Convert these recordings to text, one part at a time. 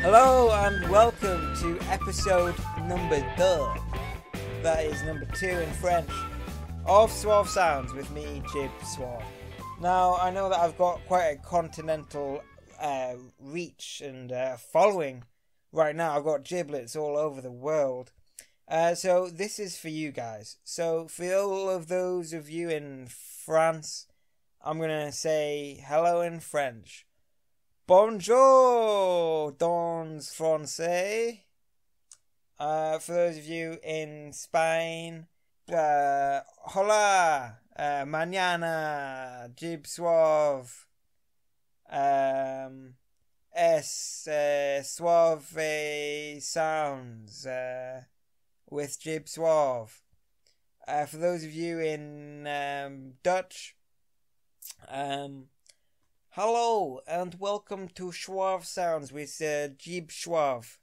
Hello and welcome to episode number 2, that is number 2 in French, of Suave Sounds with me, Jib Suave. Now, I know that I've got quite a continental reach and following right now. I've got giblets all over the world. So this is for you guys. So for all of those of you in France, I'm going to say hello in French. Bonjour dans français. For those of you in Spain, hola, mañana, Jib Suave, suave sounds, with Jib Suave. For those of you in Dutch, hello and welcome to Suave Sounds with Jib Suave.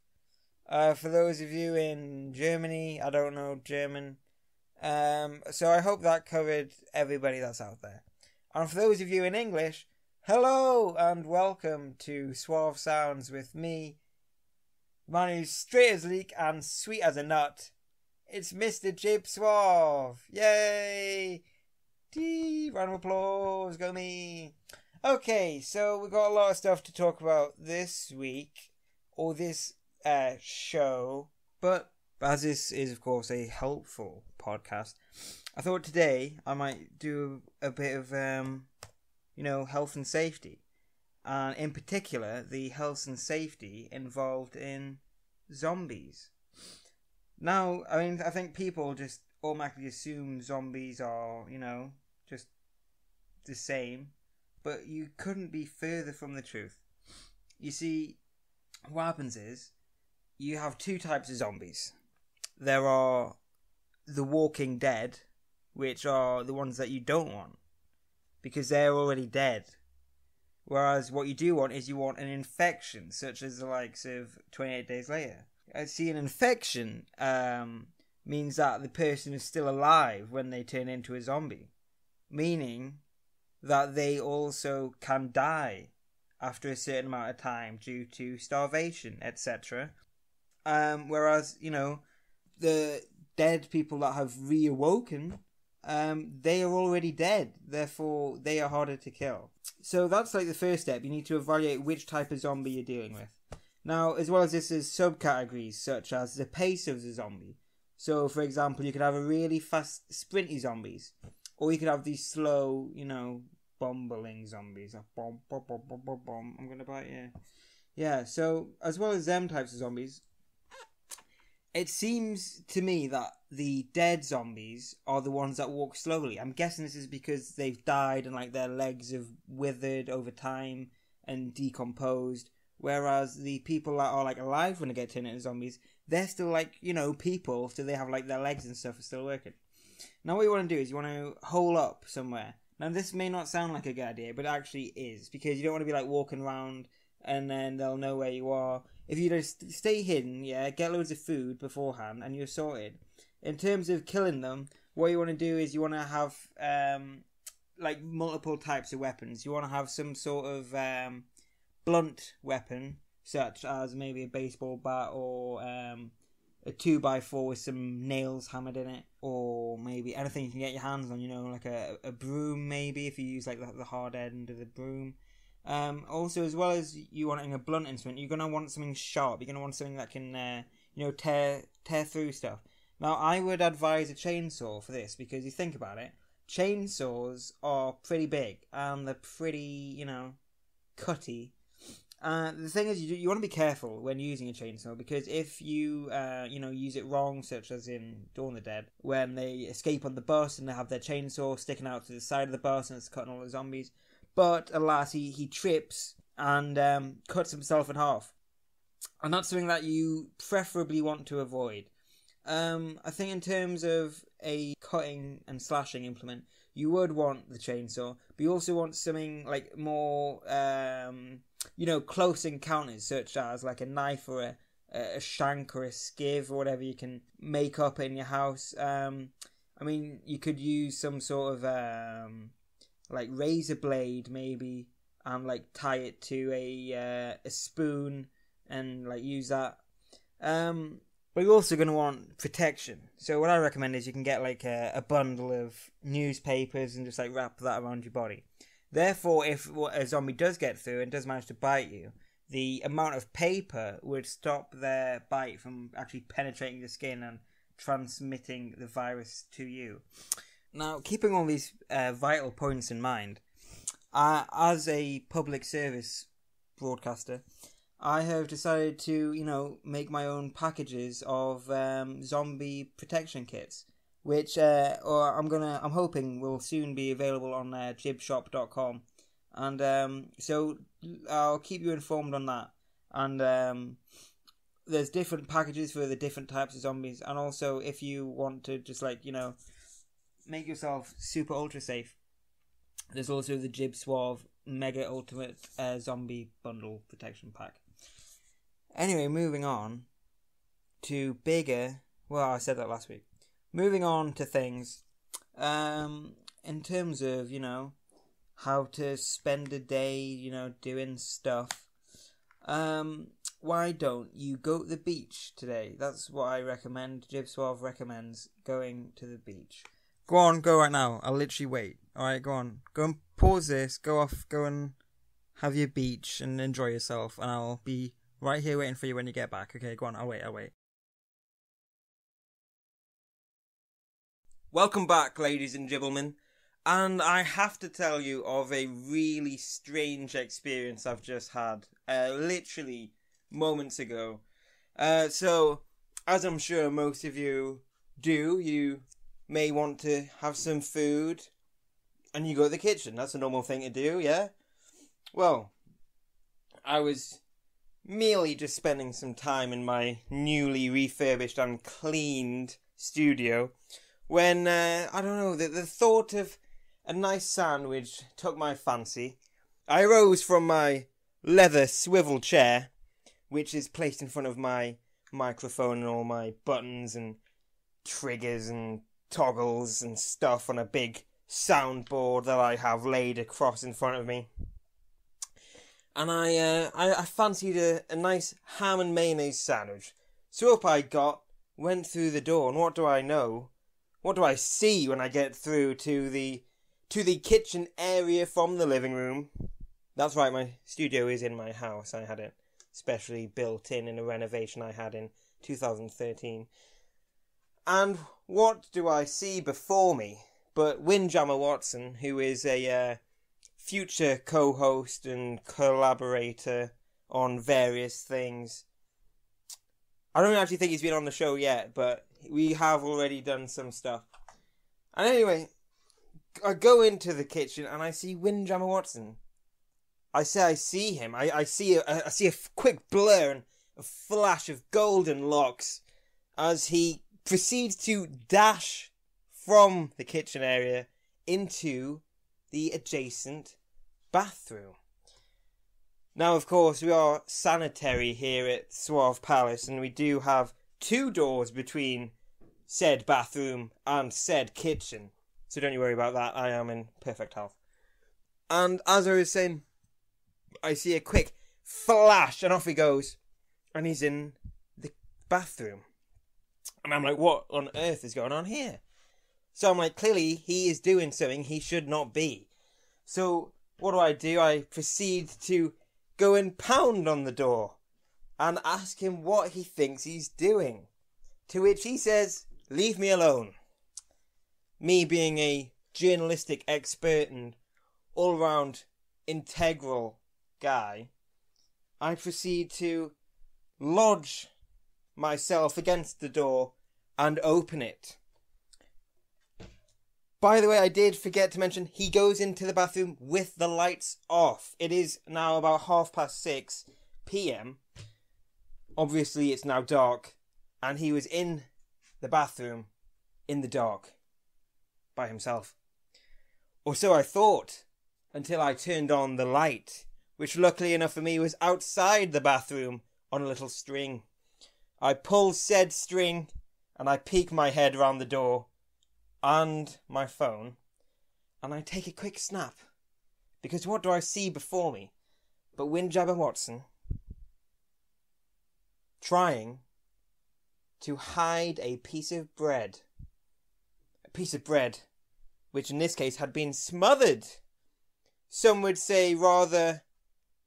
For those of you in Germany, I don't know German. So I hope that covered everybody that's out there. And for those of you in English, hello and welcome to Suave Sounds with me, man who's straight as a leek and sweet as a nut. It's Mr. Jib Suave. Yay! Round of applause, go me. Okay, so we've got a lot of stuff to talk about this week, or this show, but as this is, of course, a helpful podcast, I thought today I might do a bit of, health and safety, and in particular, the health and safety involved in zombies. Now, I think people just automatically assume zombies are, just the same. But you couldn't be further from the truth. You see, what happens is, you have two types of zombies. There are the Walking Dead, which are the ones that you don't want, because they're already dead. Whereas what you do want is you want an infection, such as the likes of 28 Days Later. See, an infection means that the person is still alive when they turn into a zombie. Meaning that they also can die after a certain amount of time due to starvation, etc. Whereas, the dead people that have reawoken, they are already dead. Therefore, they are harder to kill. So that's like the first step. You need to evaluate which type of zombie you're dealing with. Now, as well as this, there's subcategories such as the pace of the zombie. So, for example, you could have a really fast, sprinty zombies. Or you could have these slow, bumbling zombies. Bom, bom, bom, bom, bom, bom. I'm gonna bite you. Yeah, so, as well as them types of zombies, it seems to me that the dead zombies are the ones that walk slowly. I'm guessing this is because they've died and, their legs have withered over time and decomposed. Whereas the people that are, alive when they get turned into zombies, they're still, people, so they have, their legs and stuff are still working. Now what you want to do is you want to hole up somewhere. Now this may not sound like a good idea, but it actually is, because you don't want to be walking around and then they'll know where you are. If you just stay hidden, get loads of food beforehand and you're sorted. In terms of killing them, what you want to do is you want to have multiple types of weapons. You want to have some sort of blunt weapon, such as maybe a baseball bat or a 2x4 with some nails hammered in it, or maybe anything you can get your hands on, like a broom maybe, if you use the hard end of the broom. Also, as well as you wanting a blunt instrument, you're going to want something sharp. You're going to want something that can tear through stuff. Now, I would advise a chainsaw for this, because you think about it, chainsaws are pretty big and they're pretty, cutty. The thing is, you want to be careful when using a chainsaw, because if you, use it wrong, such as in Dawn of the Dead, when they escape on the bus and they have their chainsaw sticking out to the side of the bus and it's cutting all the zombies. But alas, he trips and cuts himself in half. And that's something that you preferably want to avoid. I think in terms of a cutting and slashing implement, you would want the chainsaw, but you also want something more close encounters, such as a knife or a shank or a skiv or whatever you can make up in your house. You could use some sort of razor blade maybe, and tie it to a spoon and like use that. But you're also going to want protection. So what I recommend is you can get like a bundle of newspapers and just like wrap that around your body. Therefore, if a zombie does get through and does manage to bite you, the amount of paper would stop their bite from actually penetrating the skin and transmitting the virus to you. Now, keeping all these vital points in mind, as a public service broadcaster, I have decided to, make my own packages of zombie protection kits, which I'm hoping will soon be available on jibshop.com, and so I'll keep you informed on that. And there's different packages for the different types of zombies, and also if you want to just make yourself super ultra safe, there's also the Jib Suave Mega Ultimate Zombie Bundle Protection Pack. Anyway, moving on to bigger... Well, I said that last week. Moving on to things. In terms of, how to spend a day, doing stuff. Why don't you go to the beach today? That's what I recommend. Jib Suave recommends going to the beach. Go on, go right now. I'll literally wait. Alright, go on. Go and pause this. Go off. Go and have your beach and enjoy yourself. And I'll be right here waiting for you when you get back. Okay, go on. I'll wait. Welcome back, ladies and gentlemen. And I have to tell you of a really strange experience I've just had. Literally moments ago. So, as I'm sure most of you do, you may want to have some food and you go to the kitchen. That's a normal thing to do, yeah? Well, I was merely just spending some time in my newly refurbished and cleaned studio when, I don't know, the thought of a nice sandwich took my fancy. I rose from my leather swivel chair, which is placed in front of my microphone and all my buttons and triggers and toggles and stuff on a big soundboard that I have laid across in front of me. And I fancied a nice ham and mayonnaise sandwich. So up I got, went through the door, and what do I know? What do I see when I get through to the kitchen area from the living room? That's right, my studio is in my house. I had it specially built in a renovation I had in 2013. And what do I see before me but Windjammer Watson, who is a future co-host and collaborator on various things. I don't actually think he's been on the show yet, but we have already done some stuff. And anyway, I go into the kitchen and I see Windjammer Watson. I see him. I see a quick blur and a flash of golden locks as he proceeds to dash from the kitchen area into the adjacent bathroom. Now, of course, we are sanitary here at Suave Palace, and we do have 2 doors between said bathroom and said kitchen. So don't you worry about that. I am in perfect health. And as I was saying, I see a quick flash, and off he goes. And he's in the bathroom. And I'm like, what on earth is going on here? So I'm like, clearly he is doing something he should not be. So what do? I proceed to go and pound on the door and ask him what he thinks he's doing. To which he says, leave me alone. Me being a journalistic expert and all-round integral guy, I proceed to lodge myself against the door and open it. By the way, I did forget to mention, he goes into the bathroom with the lights off. It is now about 6:30 p.m. Obviously, it's now dark, and he was in the bathroom in the dark by himself. Or so I thought, until I turned on the light, which luckily enough for me was outside the bathroom on a little string. I pull said string, and I peek my head round the door and my phone, and I take a quick snap, because what do I see before me but Windjammer Watson trying to hide a piece of bread. A piece of bread, which in this case had been smothered, some would say rather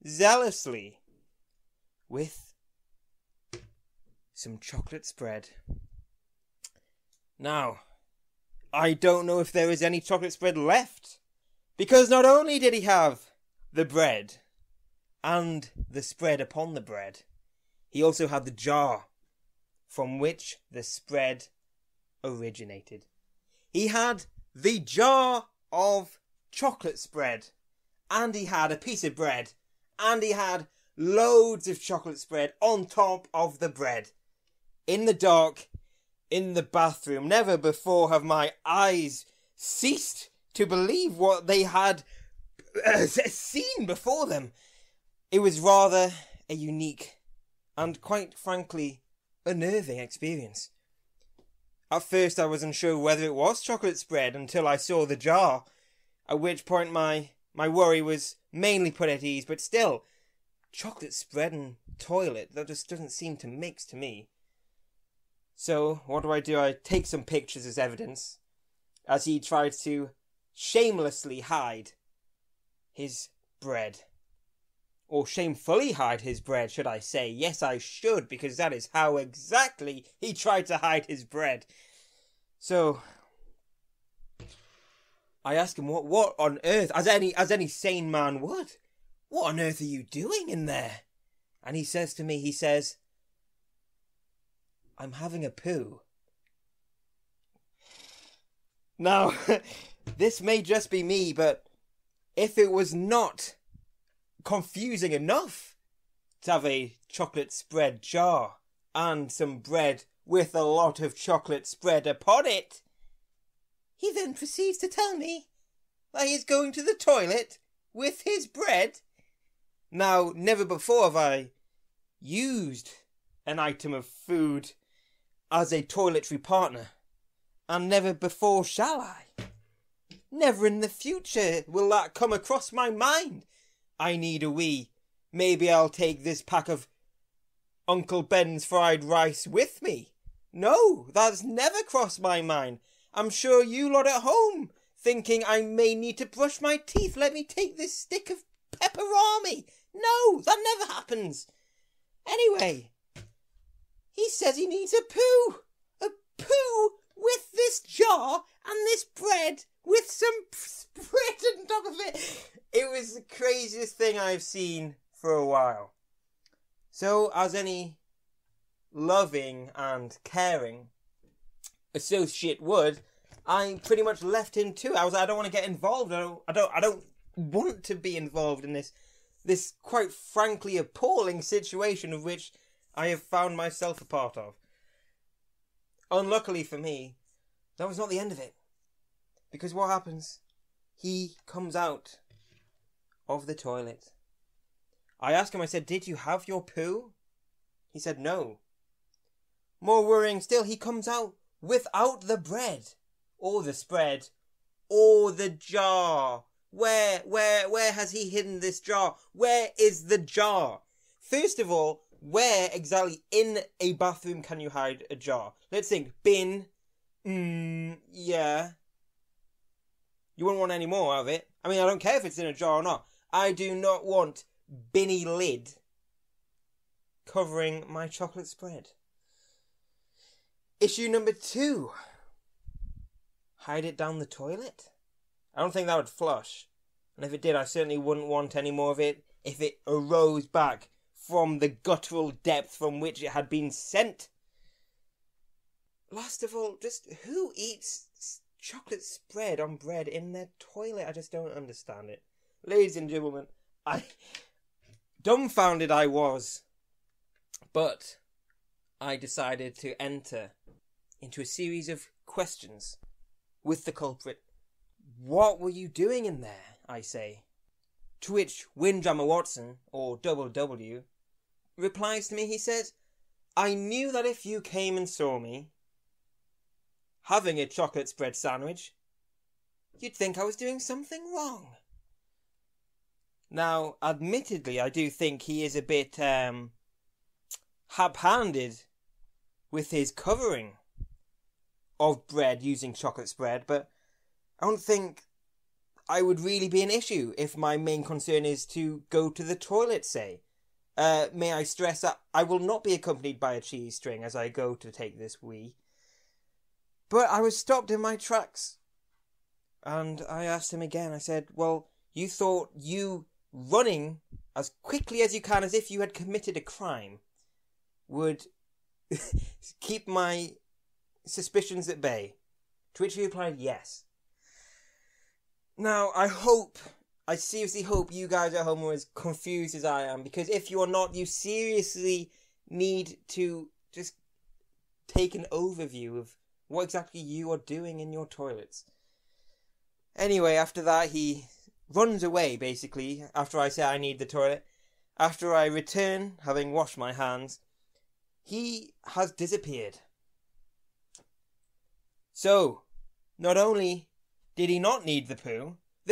zealously, with some chocolate spread. Now, I don't know if there is any chocolate spread left, because not only did he have the bread and the spread upon the bread, he also had the jar from which the spread originated. He had the jar of chocolate spread, and he had a piece of bread, and he had loads of chocolate spread on top of the bread. In the dark, in the bathroom, never before have my eyes ceased to believe what they had seen before them. It was rather a unique and, quite frankly, unnerving experience. At first I was unsure whether it was chocolate spread until I saw the jar, at which point my worry was mainly put at ease, but still, chocolate spread and toilet, that just doesn't seem to mix to me. So, what do? I take some pictures as evidence, as he tried to shamelessly hide his bread. Or shamefully hide his bread, should I say. Yes, I should, because that is how exactly he tried to hide his bread. So, I ask him, what on earth, as any sane man would, what on earth are you doing in there? And he says to me, I'm having a poo. Now, this may just be me, but if it was not confusing enough to have a chocolate spread jar and some bread with a lot of chocolate spread upon it, he then proceeds to tell me that he's going to the toilet with his bread. Now, never before have I used an item of food as a toiletry partner, and never before shall I. Never in the future will that come across my mind. I need a wee. Maybe I'll take this pack of Uncle Ben's fried rice with me. No, that's never crossed my mind. I'm sure you lot at home, thinking I may need to brush my teeth, let me take this stick of Peperami. No, that never happens. Anyway, he says he needs a poo. A poo with this jar and this bread with some spread on top of it. It was the craziest thing I've seen for a while. So, as any loving and caring associate would, I pretty much left him to it. I don't want to get involved. I don't want to be involved in this quite frankly appalling situation of which I have found myself a part of. Unluckily for me, that was not the end of it. Because what happens? He comes out of the toilet. I asked him, I said, did you have your poo? He said no. More worrying still, he comes out without the bread, or the spread, or the jar. Where has he hidden this jar? Where is the jar? First of all, where exactly in a bathroom can you hide a jar? Let's think. Bin. Yeah. You wouldn't want any more of it. I mean, I don't care if it's in a jar or not. I do not want binny lid covering my chocolate spread. Issue number 2. Hide it down the toilet? I don't think that would flush. And if it did, I certainly wouldn't want any more of it if it arose back from the guttural depth from which it had been sent. Last of all, just who eats chocolate spread on bread in their toilet? I just don't understand it. Ladies and gentlemen, dumbfounded I was. But I decided to enter into a series of questions with the culprit. What were you doing in there, I say? To which Windjammer Watson, or Double W, replies to me, he says, I knew that if you came and saw me having a chocolate spread sandwich, you'd think I was doing something wrong. Now, admittedly, I do think he is a bit hap-handed with his covering of bread using chocolate spread, but I don't think I would really be an issue if my main concern is to go to the toilet, say. May I stress that I will not be accompanied by a cheese string as I go to take this wee. But I was stopped in my tracks. And I asked him again, I said, well, you thought you running as quickly as you can as if you had committed a crime would keep my suspicions at bay? To which he replied, yes. Now, I seriously hope you guys at home are as confused as I am, because if you are not, you seriously need to just take an overview of what exactly you are doing in your toilets. Anyway, after that, he runs away, basically, after I say I need the toilet. After I return, having washed my hands, he has disappeared. So, not only did he not need the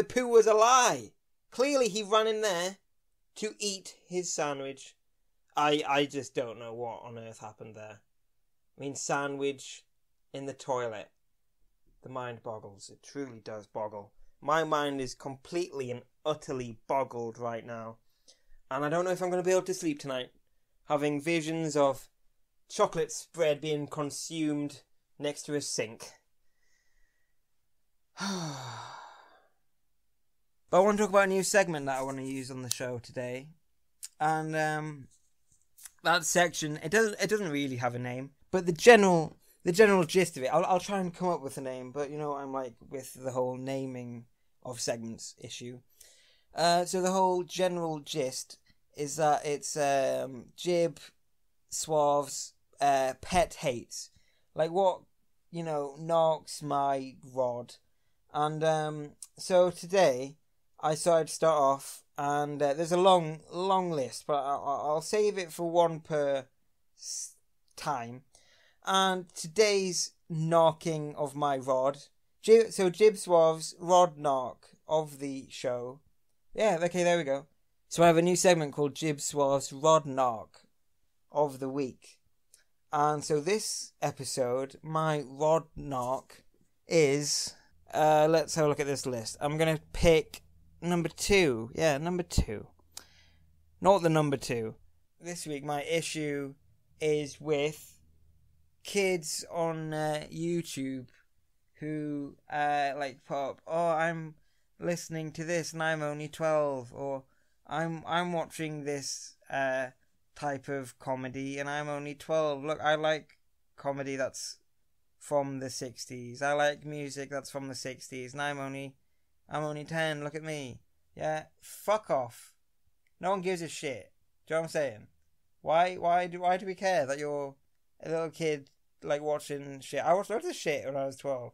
poo was a lie. Clearly he ran in there to eat his sandwich. I just don't know what on earth happened there. I mean, sandwich in the toilet. The mind boggles. It truly does boggle. My mind is completely and utterly boggled right now. And I don't know if I'm going to be able to sleep tonight, having visions of chocolate spread being consumed next to a sink. But I want to talk about a new segment that I want to use on the show today. And that section, it doesn't really have a name, but the general gist of it, I'll try and come up with a name, but you know, I'm like with the whole naming of segments issue. So the whole general gist is that it's Jib Suave's pet hates. Like what, you know, knocks my rod. And so today I decided to start off, and there's a long list, but I'll save it for one per time. And today's knocking of my rod, so Jib Suave's Rod Nark of the show. Yeah, okay, there we go. So I have a new segment called Jib Suave's Rod Nark of the week. And so this episode, my Rod Nark is, let's have a look at this list. I'm going to pick number 2. Yeah, number 2. Not the number 2. This week my issue is with kids on YouTube who like put up, oh, I'm listening to this and I'm only 12, or I'm watching this type of comedy and I'm only 12. Look, I like comedy that's from the 60s. I like music that's from the 60s, and I'm only 10. Look at me. Yeah, fuck off. No one gives a shit. Do you know what I'm saying? Why do we care that you're a little kid like watching shit? I watched loads of shit when I was 12.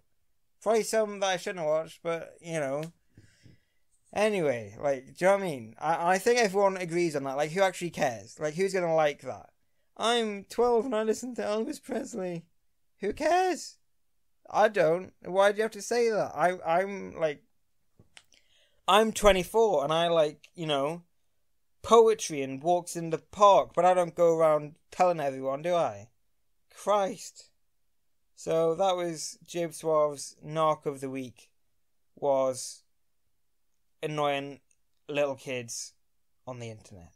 Probably some that I shouldn't have watched, but you know. Anyway, like, do you know what I mean? I think everyone agrees on that. Like, who actually cares? Like, who's gonna like that? I'm 12 and I listen to Elvis Presley. Who cares? I don't. Why do you have to say that? I'm 24 and I like, you know, poetry and walks in the park, but I don't go around telling everyone, do I? Christ. So that was Jib Suave's Narc of the Week, was annoying little kids on the internet.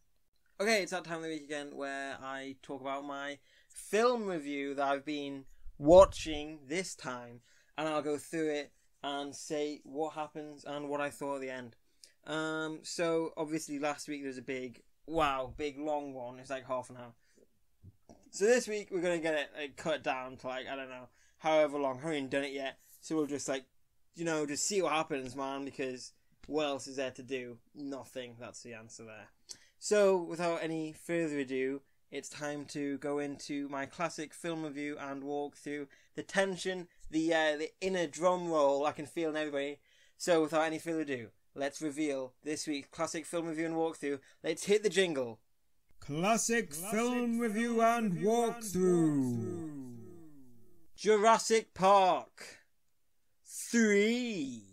Okay, it's that time of the week again where I talk about my film review that I've been watching this time, and I'll go through it and say what happens and what I thought at the end. So obviously last week there was a big long one. It's like half an hour. So this week we're gonna get it like, cut down to like, I don't know, however long. I haven't even done it yet, so we'll just like, you know, just see what happens, man. Because what else is there to do? Nothing. That's the answer there. So without any further ado, it's time to go into my classic film review and walk through the tension, the inner drum roll I can feel in everybody. So without any further ado, let's reveal this week's classic film review and walkthrough. Let's hit the jingle. Classic film review and walkthrough. Jurassic Park 3.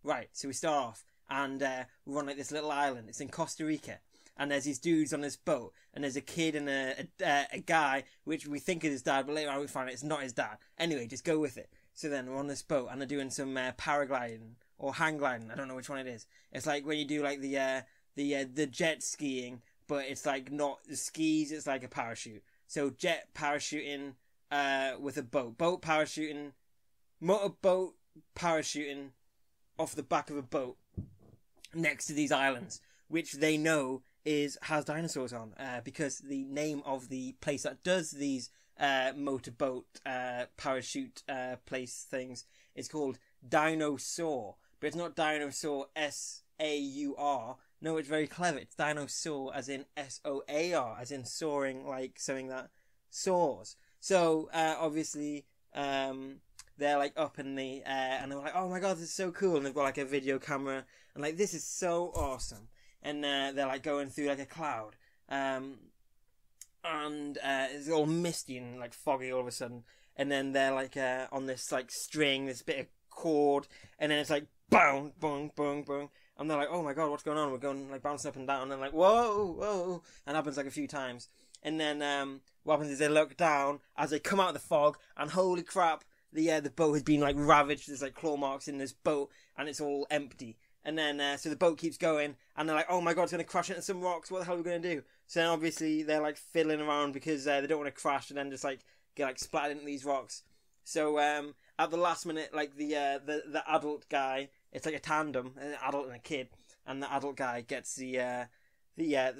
Right, so we start off, and we're on like this little island. It's in Costa Rica, and there's these dudes on this boat, and there's a kid and a guy, which we think is his dad, but later on we find out it's not his dad. Anyway, just go with it. So then we're on this boat, and they're doing some paragliding or hang gliding. I don't know which one it is. It's like when you do like the jet skiing, but it's like not the skis. It's like a parachute. So jet parachuting with a boat parachuting, motorboat parachuting off the back of a boat next to these islands, which they know has dinosaurs on, because the name of the place that does these motorboat parachute place things is called Dinosaur, but it's not dinosaur S-A-U-R. No, it's very clever. It's dinosaur as in S-O-A-R, as in soaring, like something that soars. So obviously they're like up in the air, and they're like, oh my god, this is so cool, and they've got like a video camera, and like, this is so awesome. And they're like going through like a cloud, and it's all misty and like foggy all of a sudden, and then they're like on this like string, this bit of cord, and then it's like boom, boom, boom, boom, and they're like, oh my god, what's going on? We're going like bouncing up and down, and they're like, whoa, whoa, and it happens like a few times, and then what happens is they look down as they come out of the fog, and holy crap, the boat has been like ravaged. There's like claw marks in this boat, and it's all empty. And then, so the boat keeps going, and they're like, oh my god, it's going to crash into some rocks, what the hell are we going to do? So then obviously they're like fiddling around because they don't want to crash and then just like get like splattered into these rocks. So at the last minute, like the adult guy, it's like a tandem, an adult and a kid, and the adult guy gets the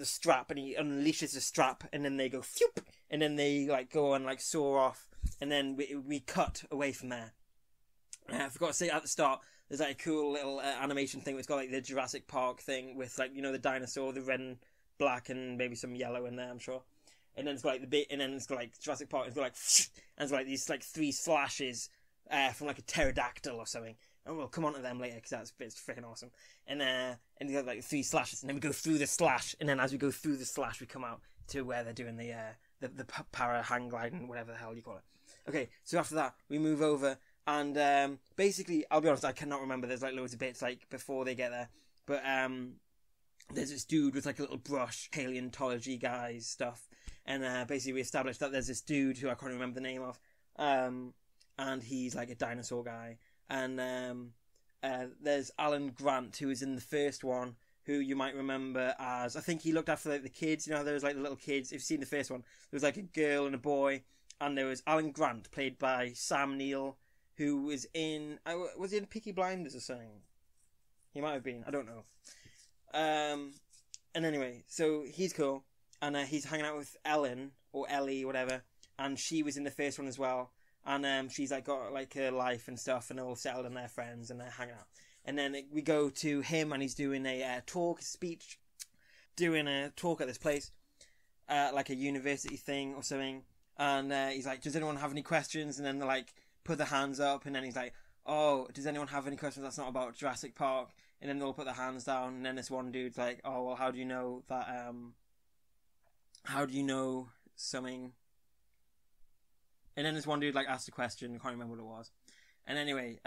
strap, and he unleashes the strap, and then they go phew, and then they like go and like soar off, and then we cut away from there. I forgot to say at the start, there's like a cool little animation thing. It's got like the Jurassic Park thing with like, you know, the dinosaur, the red and black and maybe some yellow in there, I'm sure. And then it's got like the bit, and then it's got like Jurassic Park. It's got like, and it's got like these like 3 slashes from like a pterodactyl or something. And we'll come on to them later because it's freaking awesome. And you got like 3 slashes, and then we go through the slash, and then as we go through the slash, we come out to where they're doing the para hang gliding, whatever the hell you call it. Okay, so after that we move over. And basically, I'll be honest, I cannot remember. There's like loads of bits like before they get there, but there's this dude with like a little brush, paleontology guys stuff, and basically we established that there's this dude who I can't remember the name of, and he's like a dinosaur guy, and there's Alan Grant, who was in the first one, who you might remember as, I think he looked after like the kids. You know, there was like the little kids. If you've seen the first one, there was like a girl and a boy, and there was Alan Grant played by Sam Neill, who was in Peaky Blinders or something? He might have been, I don't know. And anyway, so he's cool, and he's hanging out with Ellen, or Ellie, whatever, and she was in the first one as well, and she's like got like her life and stuff, and they're all settled and they're friends, and they're hanging out. And then we go to him, and he's doing a speech, doing a talk at this place, like a university thing or something, and he's like, does anyone have any questions? And then they're like, put their hands up, and then he's like, oh, does anyone have any questions that's not about Jurassic Park? And then they'll put their hands down, and then this one dude's like, oh, well, how do you know that, how do you know something? And then this one dude like asked a question, I can't remember what it was. And anyway,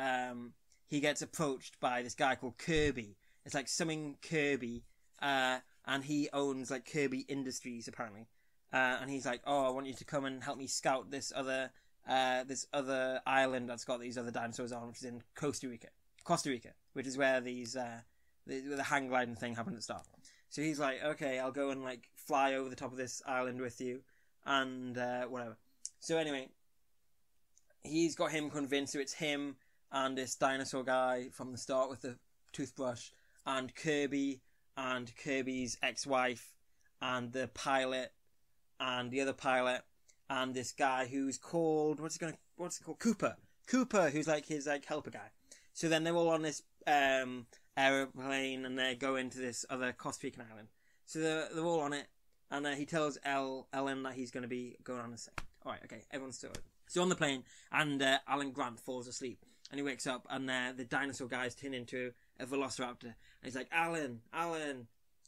he gets approached by this guy called Kirby. It's like something Kirby, and he owns like Kirby Industries apparently. And he's like, oh, I want you to come and help me scout this other island that's got these other dinosaurs on, which is in Costa Rica, which is where these the hang gliding thing happened at the start. So he's like, okay, I'll go and like fly over the top of this island with you, and whatever. So anyway, he's got him convinced. So it's him and this dinosaur guy from the start with the toothbrush, and Kirby and Kirby's ex-wife, and the pilot and the other pilot, and this guy who's called, what's it called? Cooper, who's like his like helper guy. So then they're all on this aeroplane, and they're going to this other Costa Rican island. So they're all on it, and he tells Ellen that he's going to be going on this thing. Alright, okay, everyone's still so on the plane, and Alan Grant falls asleep, and he wakes up, and the dinosaur guy's turned into a velociraptor, and he's like, Alan,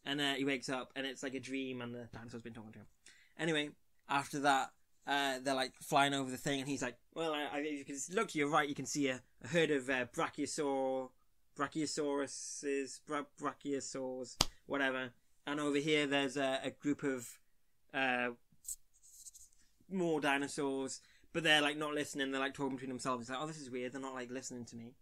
and he wakes up, and it's like a dream, and the dinosaur's been talking to him. Anyway, after that, they're like flying over the thing, and he's like, well, if you can look to your right, you can see a herd of brachiosaur brachiosaurs, whatever. And over here, there's a group of more dinosaurs, but they're like not listening. They're like talking between themselves. It's like, oh, this is weird. They're not like listening to me.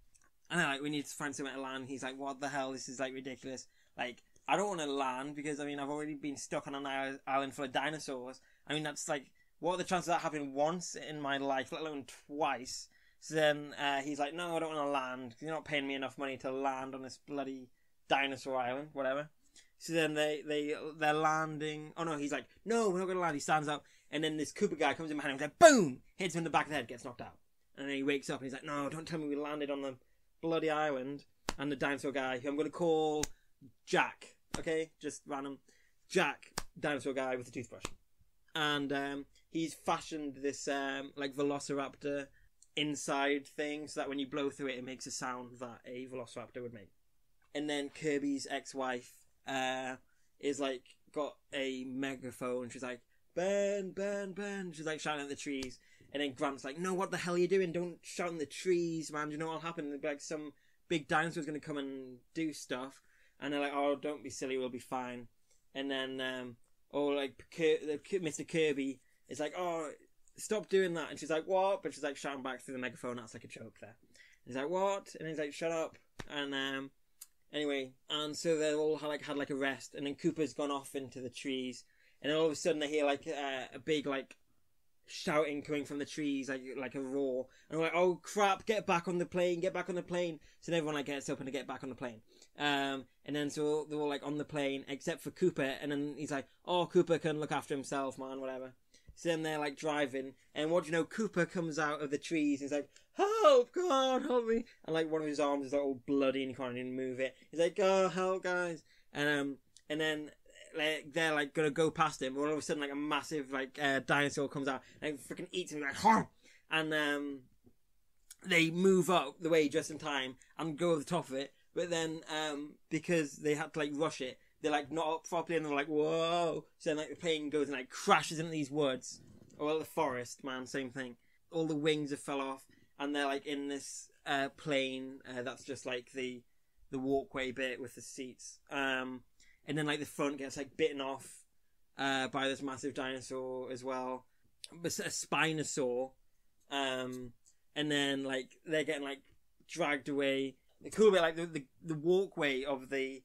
And they're like, we need to find somewhere to land. He's like, what the hell? This is like ridiculous. Like, I don't want to land because I mean I've already been stuck on an island full of dinosaurs. I mean that's like, what are the chances of that happening once in my life, let alone twice? So then he's like, no, I don't want to land because you're not paying me enough money to land on this bloody dinosaur island, whatever. So then they're landing. Oh no, he's like, no, we're not going to land. He stands up, and then this Cooper guy comes in behind him, and he's like, boom, hits him in the back of the head, gets knocked out. And then he wakes up and he's like, no, don't tell me we landed on the bloody island. And the dinosaur guy, who I'm going to call Jack, okay, just random, Jack, dinosaur guy with a toothbrush, and he's fashioned this like velociraptor inside thing so that when you blow through it, it makes a sound that a velociraptor would make. And then Kirby's ex-wife is like got a megaphone. She's like, burn, burn, burn. She's like shouting at the trees. And then Grant's like, no, what the hell are you doing? Don't shout in the trees, man. Do you know what'll happen? There'll be like some big dinosaur's going to come and do stuff. And they're like, oh, don't be silly, we'll be fine. And then, Mr. Kirby is like, oh, stop doing that. And she's like, what? But she's like shouting back through the megaphone. That's like a joke there. And he's like, what? And he's like, shut up. And anyway, and so they all had like a rest. And then Cooper's gone off into the trees. And then all of a sudden they hear like a big like shouting coming from the trees, like a roar. And we're like, oh crap, get back on the plane, get back on the plane. So then everyone like gets up and they get back on the plane. And then so they're all like on the plane except for Cooper. And then he's like, oh, Cooper can look after himself, man, whatever. So then they're like driving, and what do you know, Cooper comes out of the trees. He's like, help, God, help me. And like one of his arms is like all bloody and he can't even move it. He's like, oh, help, guys. And then they're like gonna go past him, but all of a sudden like a massive like dinosaur comes out and freaking eats him, like, huh! And they move up the way just in time and go over the top of it. But then because they had to like rush it, they're like not up properly, and they're like, whoa. So then like the plane goes and like crashes into these woods, or the forest, man, same thing. All the wings have fell off, and they're like in this plane that's just like the walkway bit with the seats. And then like the front gets like bitten off by this massive dinosaur as well, a Spinosaur. And then like they're getting like dragged away. The cool bit, like the walkway of the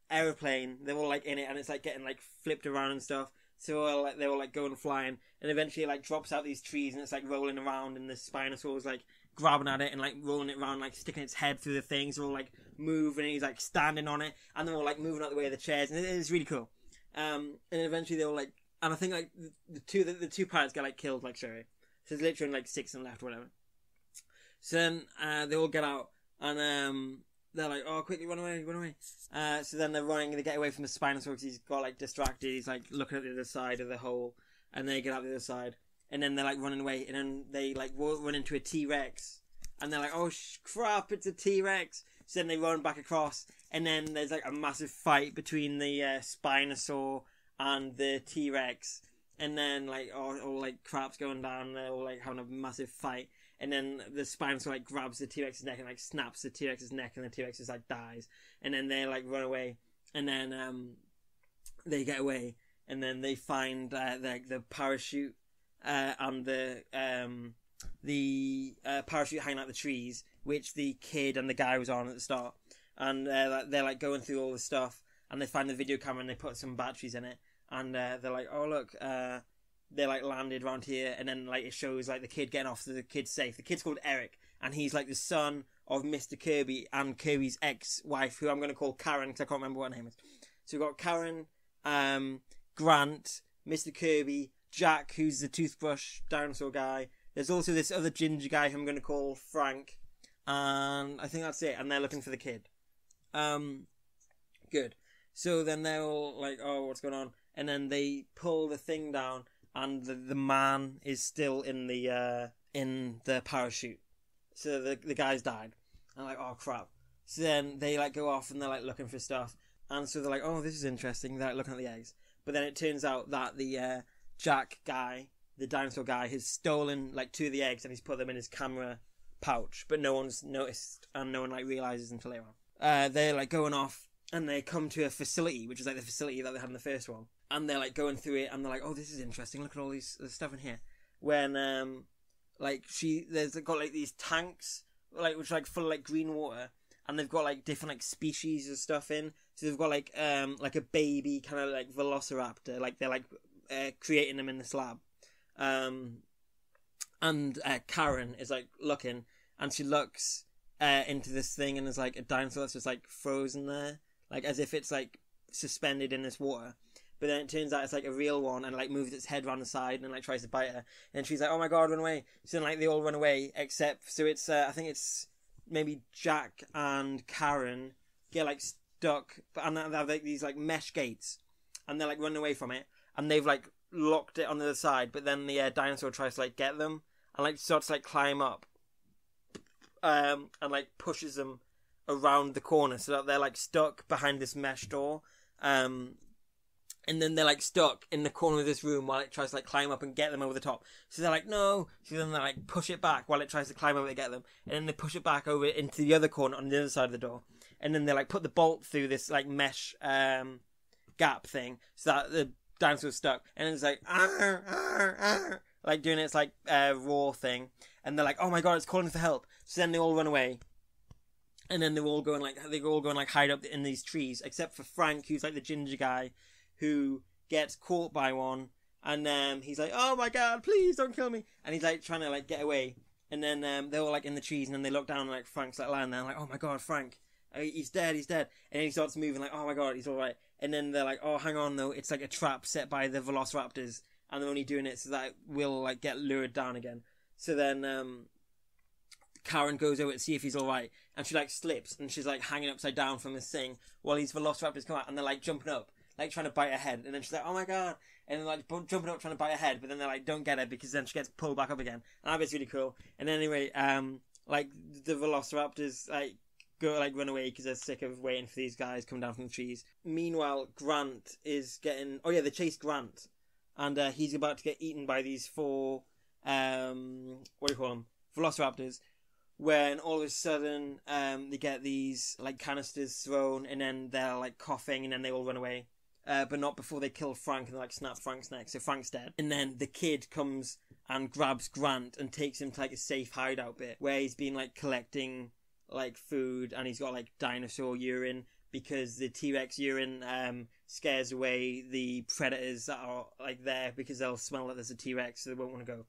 aeroplane, they're all like in it, and it's like getting like flipped around and stuff. So like they're all like going flying, and eventually it like drops out these trees, and it's like rolling around, and the Spinosaur's like grabbing at it and like rolling it around, like sticking its head through the things. They're all like moving, and he's like standing on it, and they're all like moving out the way of the chairs, and it's really cool. And eventually they're all like, and I think like the two pilots get like killed like straight away. So there's literally like 6 of them left or whatever. So then they all get out, and they're like, oh, quickly, run away. So then they're running, they get away from the Spinosaur because he's got like distracted. He's like looking at the other side of the hole, and they get out the other side, and then they're like running away, and then they like run into a T-Rex, and they're like, oh crap, it's a T-Rex. So then they run back across, and then there's like a massive fight between the Spinosaur and the T-Rex, and then like all like crap's going down. They're all like having a massive fight. And then the Spinosaur like grabs the T-Rex's neck and like snaps the T-Rex's neck, and the T-Rex just like dies. And then they like run away, and then they get away, and then they find the parachute and the parachute hanging out the trees, which the kid and the guy was on at the start. And they're like going through all the stuff, and they find the video camera and they put some batteries in it, and they're like, oh look. They like landed around here, and then like it shows like the kid getting off, so the kid's safe. The kid's called Eric, and he's like the son of Mr. Kirby and Kirby's ex-wife, who I'm going to call Karen because I can't remember what her name is. So we've got Karen, Grant, Mr. Kirby, Jack, who's the toothbrush dinosaur guy. There's also this other ginger guy who I'm going to call Frank, and I think that's it. And they're looking for the kid. Good. So then they're all like, oh, what's going on? And then they pull the thing down, and the man is still in the parachute. So the guy's died. And I'm like, oh crap. So then they like go off and they're like looking for stuff. And so they're like, oh, this is interesting. They're like looking at the eggs. But then it turns out that the Jack guy, the dinosaur guy, has stolen like 2 of the eggs, and he's put them in his camera pouch. But no one's noticed, and no one like realizes until later they're like going off, and they come to a facility, which is like the facility that they had in the first one, and they're like going through it, and they're like, oh, this is interesting, look at all this stuff in here. When there's got like these tanks, like which are like full of like green water, and they've got like different like species of stuff in. So they've got like a baby kind of like velociraptor, like they're like creating them in this lab. And Karen is like looking, and she looks into this thing, and there's like a dinosaur that's just like frozen there, like as if it's like suspended in this water. But then it turns out it's like a real one, and like moves its head around the side and like tries to bite her. And she's like, "Oh my god, run away!" So then like they all run away, except so it's I think it's maybe Jack and Karen get like stuck, and they have like these like mesh gates, and they're like running away from it, and they've like locked it on the other side. But then the dinosaur tries to like get them, and like starts to like climb up, and like pushes them around the corner so that they're like stuck behind this mesh door. And then they're like stuck in the corner of this room while it tries to like climb up and get them over the top. So they're like, no. So then they like push it back while it tries to climb over to get them. And then they push it back over into the other corner on the other side of the door. And then they like put the bolt through this like mesh gap thing so that the dinosaur's stuck. And it's like, arr, arr, arr, like doing its like roar thing. And they're like, oh my god, it's calling for help. So then they all run away. And then they're all going like hide up in these trees, except for Frank, who's like the ginger guy, who gets caught by one, and he's like, oh my god, please don't kill me, and he's like trying to like get away, and then they're all like in the trees, and then they look down and like Frank's like lying there, like, oh my god, Frank, he's dead, and then he starts moving like, oh my god, he's alright, and then they're like, oh hang on though, it's like a trap set by the velociraptors, and they're only doing it so that we'll like get lured down again. So then Karen goes over to see if he's alright, and she like slips, and she's like hanging upside down from this thing while these velociraptors come out, and they're like jumping up, like trying to bite her head, and then she's like, oh my god, and then like jumping up trying to bite her head, but then they like don't get her because then she gets pulled back up again, and that bit's really cool. And anyway, like the velociraptors like go like run away because they're sick of waiting for these guys coming down from the trees. Meanwhile, Grant is getting, oh yeah, they chase Grant, and he's about to get eaten by these four what do you call them, velociraptors, when all of a sudden they get these like canisters thrown, and then they're like coughing, and then they all run away. But not before they kill Frank and like snap Frank's neck, so Frank's dead. And then the kid comes and grabs Grant and takes him to like a safe hideout bit where he's been like collecting like food, and he's got like dinosaur urine because the T-Rex urine scares away the predators that are like there because they'll smell that there's a T-Rex, so they won't want to go.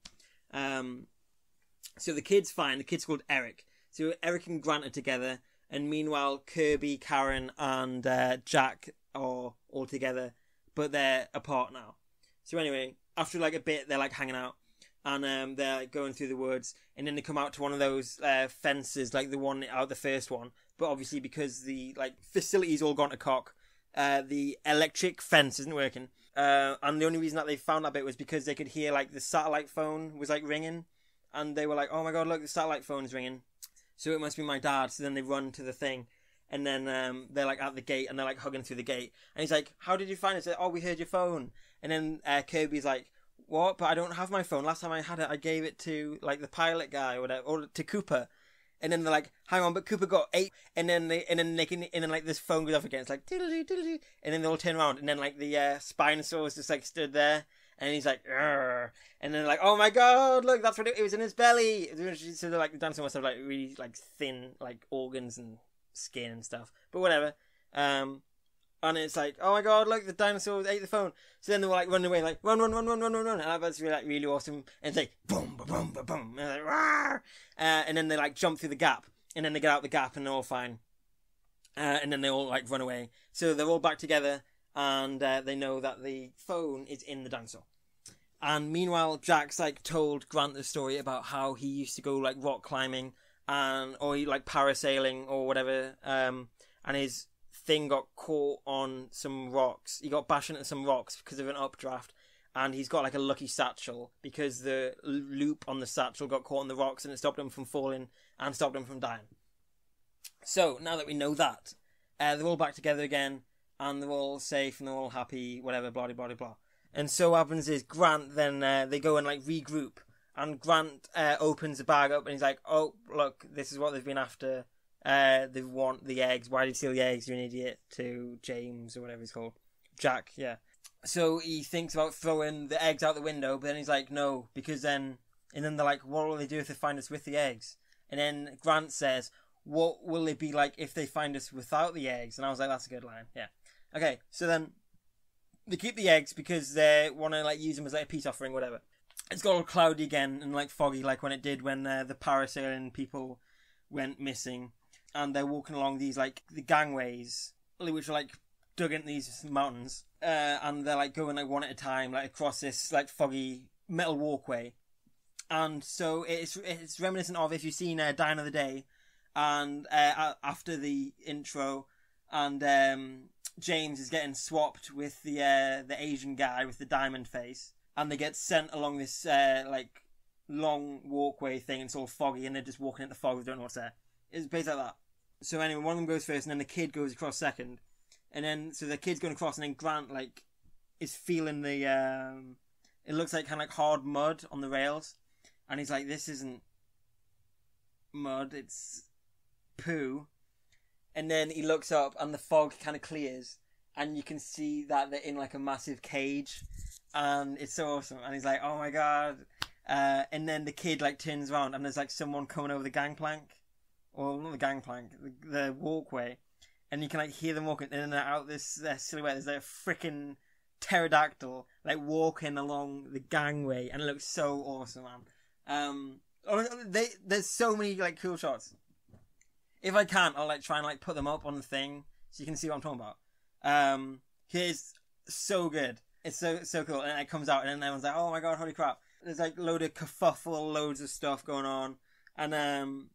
So the kid's fine. The kid's called Eric. So Eric and Grant are together, and meanwhile Kirby, Karen, and Jack are all together, but they're apart now. So anyway, after like a bit, they're like hanging out, and they're like, going through the woods, and then they come out to one of those fences, like the one out the first one. But obviously, because the like facility's all gone to cock, the electric fence isn't working. And the only reason that they found that bit was because they could hear like the satellite phone was like ringing, and they were like, "Oh my god, look, the satellite phone is ringing." So it must be my dad. So then they run to the thing. And then they're like at the gate, and they're like hugging through the gate. And he's like, "How did you find it?" Like, "Oh, we heard your phone." And then Kirby's like, "What? But I don't have my phone. Last time I had it, I gave it to like the pilot guy or whatever, or to Cooper." And then they're like, "Hang on, but Cooper got 8." And then like this phone goes off again. It's like diddly diddly. And then they all turn around, and then like the Spinosaurus just like stood there, and he's like, "Arr." And then like, "Oh my god, look, that's what it was in his belly." So they're like, the dinosaur must have like really like thin like organs and skin and stuff, but whatever. And it's like, "Oh my god, look, the dinosaur ate the phone." So then they were like running away, like run, and that was really like really awesome. And it's like boom, boom, boom, boom, and like, rawr! And then they like jump through the gap, and then they get out the gap, and they're all fine. And then they all like run away. So they're all back together, and they know that the phone is in the dinosaur. And meanwhile, Jack's like told Grant the story about how he used to go like rock climbing, or he like parasailing or whatever, and his thing got caught on some rocks. He got bashed into some rocks because of an updraft, and he's got like a lucky satchel because the loop on the satchel got caught on the rocks, and it stopped him from falling and stopped him from dying. So now that we know that, they're all back together again, and they're all safe and they're all happy, whatever, blah blah blah blah. And so what happens is Grant then they go and like regroup, and Grant opens the bag up, and he's like, "Oh look, this is what they've been after. they want the eggs. Why did you steal the eggs? You're an idiot. To James or whatever he's called. Jack, yeah. So he thinks about throwing the eggs out the window, but then he's like, no, because then... And then they're like, what will they do if they find us with the eggs? And then Grant says, what will it be like if they find us without the eggs? And I was like, that's a good line, yeah. Okay, so then they keep the eggs because they want to like use them as like a peace offering, whatever. It's got all cloudy again and like foggy, like when it did when the parasailing people went missing. And they're walking along these like the gangways, which are like dug into these mountains. And they're like going like one at a time, like across this like foggy metal walkway. And so it's reminiscent of, if you've seen Die Another Day, and after the intro, and James is getting swapped with the Asian guy with the diamond face, and they get sent along this like long walkway thing, and it's all foggy, and they're just walking in the fog, they don't know what's there. It's basically like that. So anyway, one of them goes first, and then the kid goes across second, and then so the kid's going across, and then Grant like is feeling the it looks like kind of like hard mud on the rails. And he's like, this isn't mud, it's poo. And then he looks up and the fog kind of clears. And you can see that they're in like a massive cage. And it's so awesome. And he's like, oh my god. And then the kid like turns around and there's like someone coming over the gangplank. Or not the gangplank, the walkway. And you can like hear them walking in and out this silhouette. There's like a freaking pterodactyl like walking along the gangway. And it looks so awesome, man. There's so many like cool shots. If I can, I'll like try and like put them up on the thing so you can see what I'm talking about. Here's so good. It's so cool, and it comes out, and then everyone's like, "Oh my god, holy crap!" There's like load of kerfuffle, loads of stuff going on, and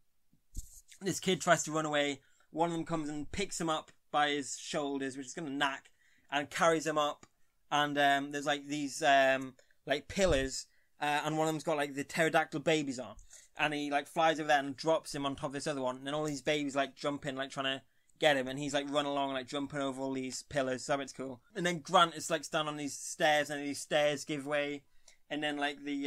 this kid tries to run away. One of them comes and picks him up by his shoulders, which is gonna knack, and carries him up. And there's like these like pillars. And one of them's got like the pterodactyl babies on, and he like flies over there and drops him on top of this other one, and then all these babies like jump in, like trying to get him, and he's like running along like jumping over all these pillars. So it's cool. And then Grant is like standing on these stairs, and these stairs give way, and then like the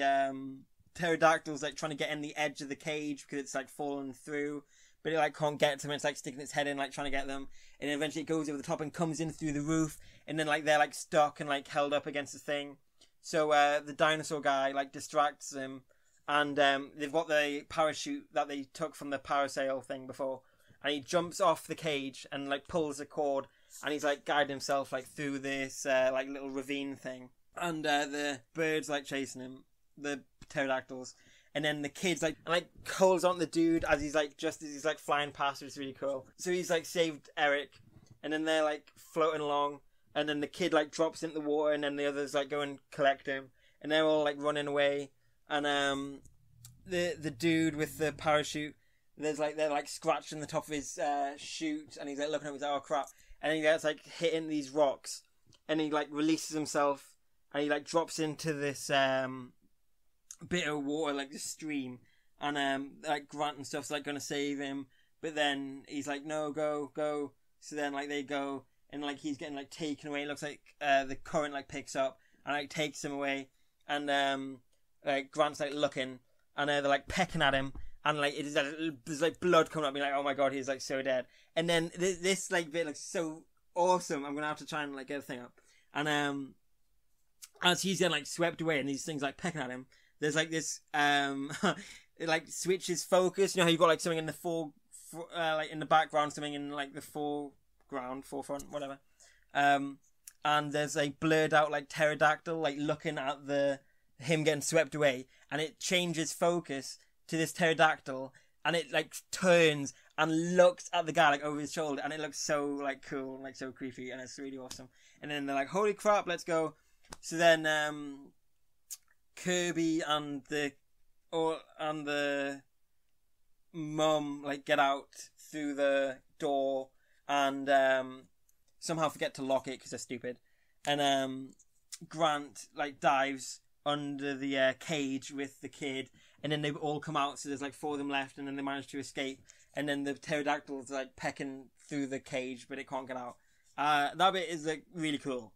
pterodactyl's like trying to get in the edge of the cage because it's like falling through, but it like can't get to them. It's like sticking its head in, like trying to get them, and then eventually it goes over the top and comes in through the roof, and then like they're like stuck and like held up against the thing. So the dinosaur guy like distracts him, and they've got the parachute that they took from the parasail thing before, and he jumps off the cage and like pulls a cord, and he's like guiding himself like through this like little ravine thing, and the birds like chasing him, the pterodactyls, and then the kids like calls on the dude as he's like flying past. It's really cool. So he's like saved Eric, and then they're like floating along. And then the kid like drops into the water, and then the others like go and collect him, and they're all like running away. And the dude with the parachute, they're like scratching the top of his chute, and he's like looking at him, he's like, oh crap! And he gets like hitting these rocks, and he like releases himself, and he like drops into this bit of water, like the stream, and like Grant and stuff's like gonna save him, but then he's like, no, go. So then like they go. And like he's getting like taken away. It looks like the current like picks up and like takes him away. And like Grant's like looking, and they're like pecking at him, and like there's like blood coming up, being like, oh my god, he's like so dead. And then this like bit looks so awesome. I'm gonna have to try and like get the thing up. And as he's getting like swept away, and these things like pecking at him, there's like this it like switches focus. You know how you got like something in the like in the background, something in like the forefront, whatever. And there's a blurred out like pterodactyl like looking at him getting swept away, and it changes focus to this pterodactyl, and it like turns and looks at the guy like over his shoulder, and it looks so like cool and like so creepy, and it's really awesome. And then they're like, holy crap, let's go. So then Kirby and the mum like get out through the door, and somehow forget to lock it because they're stupid. And Grant like dives under the cage with the kid, and then they all come out. So there's like 4 of them left, and then they manage to escape. And then the pterodactyl's like pecking through the cage, but it can't get out. That bit is like really cool.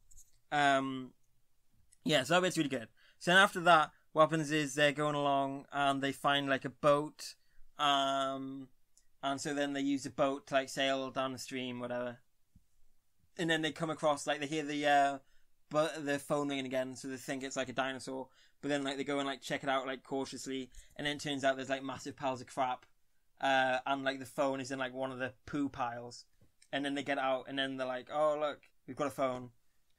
Yeah, so that bit's really good. So then after that, what happens is they're going along and they find like a boat, and And so then they use a boat to like sail down the stream, whatever. And then they come across, like, they hear the phone ringing again, so they think it's like a dinosaur. But then like they go and like check it out like cautiously, and then it turns out there's like massive piles of crap, and like the phone is in like one of the poo piles. And then they get out, and then they're like, "Oh look, we've got a phone."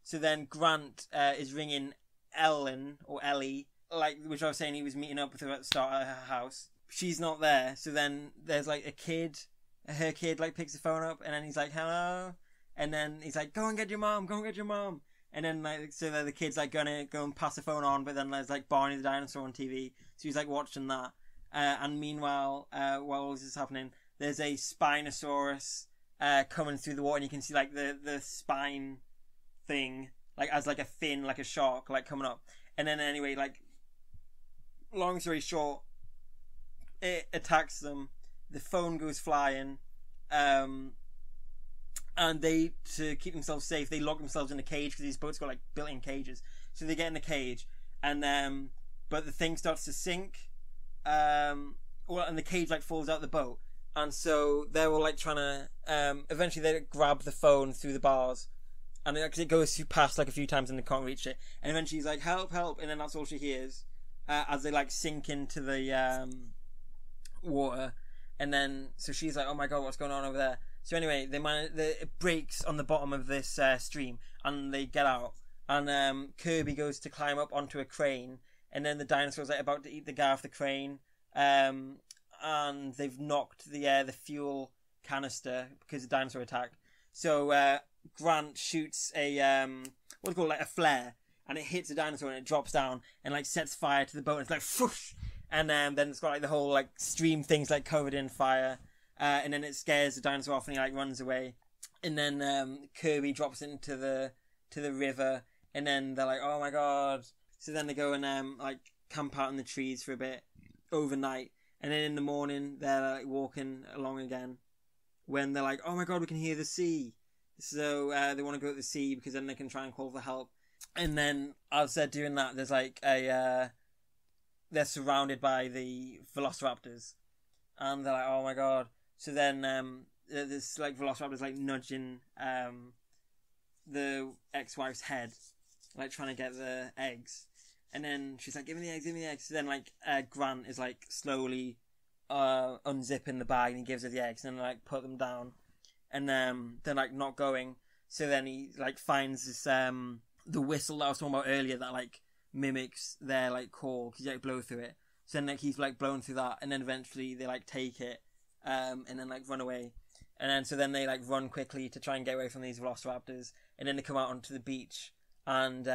So then Grant is ringing Ellen or Ellie, like, which I was saying he was meeting up with her at the start at her house. She's not there, so then there's like her kid like picks the phone up, and then he's like, "Hello," and then he's like, "Go and get your mom, go and get your mom." And then like, so the kid's like gonna go and pass the phone on, but then there's like Barney the dinosaur on TV, so he's like watching that. And meanwhile, while all this is happening, there's a Spinosaurus coming through the water, and you can see like the spine thing, like as like a fin, like a shark, like coming up. And then anyway, like, long story short, it attacks them. The phone goes flying, and they, to keep themselves safe, they lock themselves in a cage, because these boats got like built-in cages. So they get in the cage, and but the thing starts to sink, and the cage like falls out the boat, and so they're all like trying to eventually they grab the phone through the bars, and it goes past like a few times and they can't reach it, and eventually he's like, "Help, help," and then that's all she hears as they like sink into the water. And then so she's like, "Oh my god, what's going on over there?" So anyway, it breaks on the bottom of this stream, and they get out, and Kirby goes to climb up onto a crane, and then the dinosaur's like about to eat the guy off the crane, and they've knocked the fuel canister because of the dinosaur attack. So Grant shoots a what's it called, like a flare, and it hits the dinosaur and it drops down and like sets fire to the boat. And it's like whoosh, and then it's got like the whole like stream thing's like covered in fire. And then it scares the dinosaur off and he like runs away. And then Kirby drops into the river, and then they're like, "Oh my god." So then they go and like camp out in the trees for a bit overnight, and then in the morning they're like walking along again when they're like, "Oh my god, we can hear the sea." So they want to go to the sea because then they can try and call for help. And then as they're doing that, there's like they're surrounded by the velociraptors, and they're like, "Oh my god." So then this like velociraptor's like nudging the ex-wife's head, like trying to get the eggs, and then she's like, "Give me the eggs, give me the eggs." So then like Grant is like slowly unzipping the bag, and he gives her the eggs, and then like put them down, and they're like not going. So then he like finds this the whistle that I was talking about earlier that like mimics their like call, because you like blow through it. So then like he's like blown through that, and then eventually they like take it, and then like run away. And then so then they like run quickly to try and get away from these velociraptors, and then they come out onto the beach, and